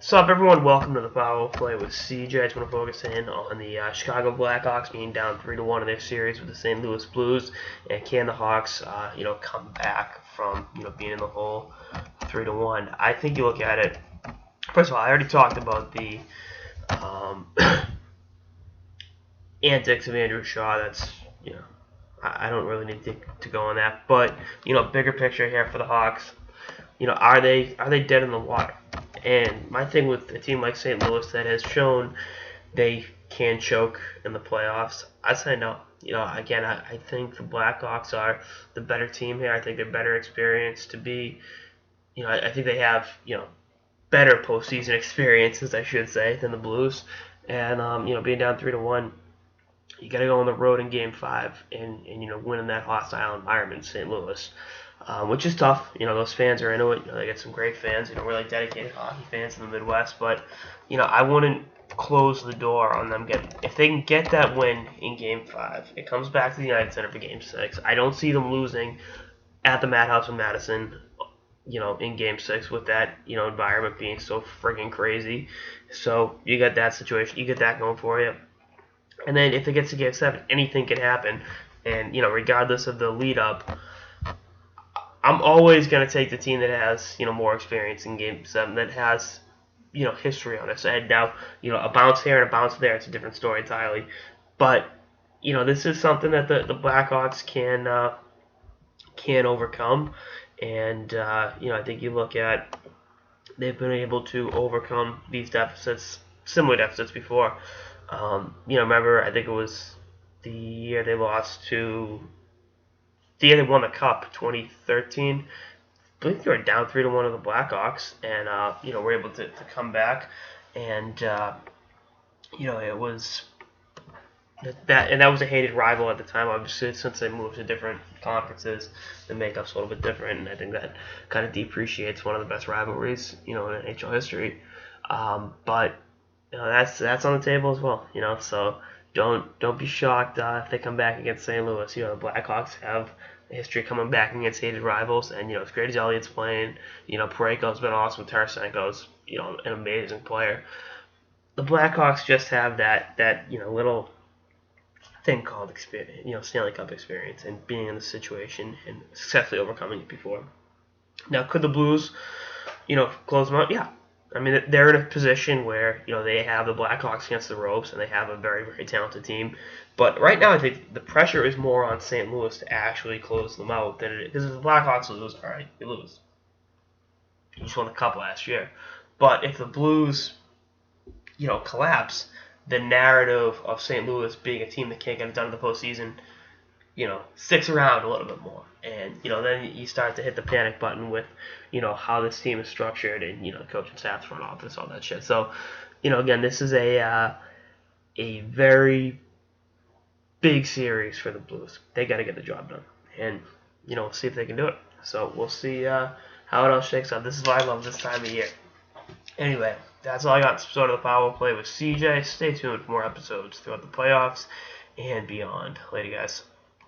What's up, everyone? Welcome to the Power Play with CJ. I just want to focus in on the Chicago Blackhawks being down 3-1 in their series with the St. Louis Blues, and can the Hawks, come back from being in the hole 3-1? I think you look at it. First of all, I already talked about the antics of Andrew Shaw. That's I don't really need to go on that, but bigger picture here for the Hawks. Are they dead in the water? And my thing with a team like St. Louis that has shown they can choke in the playoffs, I say no. Again, I think the Blackhawks are the better team here. I think they're better experienced to be. I think they have better postseason experiences, I should say, than the Blues. And being down 3-1, you got to go on the road in Game 5 and win in that hostile environment in St. Louis. Which is tough. Those fans are into it. They get some great fans, really dedicated hockey fans in the Midwest. But, I wouldn't close the door on them if they can get that win in Game 5. It comes back to the United Center for Game 6. I don't see them losing at the Madhouse in Madison, in Game 6 with that, environment being so friggin' crazy. So you got that situation. You get that going for you. And then if it gets to Game 7, anything can happen. And, regardless of the lead up, I'm always going to take the team that has, more experience in Game 7, that has, history on its side. Now, a bounce here and a bounce there, it's a different story entirely. But, this is something that the Blackhawks can overcome. And, I think you look at, they've been able to overcome these deficits, similar deficits before. Remember, I think it was the year they lost to... The year they won the Cup, 2013, I believe they were down 3-1 to the Blackhawks, and were able to come back, and it was that was a hated rival at the time. Obviously, since they moved to different conferences, the makeup's a little bit different, and I think that kind of depreciates one of the best rivalries in NHL history. But that's on the table as well. So. Don't be shocked if they come back against St. Louis. The Blackhawks have a history coming back against hated rivals, and as great as Elliott's playing, Parayko's been awesome. Tarasenko's an amazing player. The Blackhawks just have that little thing called experience, Stanley Cup experience, and being in the situation and successfully overcoming it before. Now, could the Blues, close them out? Yeah. I mean, they're in a position where, they have the Blackhawks against the ropes, and they have a very, very talented team. But right now, I think the pressure is more on St. Louis to actually close them out than it is. Because if the Blackhawks lose, all right, you lose. You just won the Cup last year. But if the Blues, collapse, the narrative of St. Louis being a team that can't get it done in the postseason, sticks around a little bit more. And, then you start to hit the panic button with, how this team is structured and, coaching staff, front office, all that shit. So, again, this is a very big series for the Blues. They got to get the job done. And, see if they can do it. So we'll see how it all shakes out. This is what I love this time of year. Anyway, that's all I got. Episode of the Power Play with CJ. Stay tuned for more episodes throughout the playoffs and beyond. Later, guys.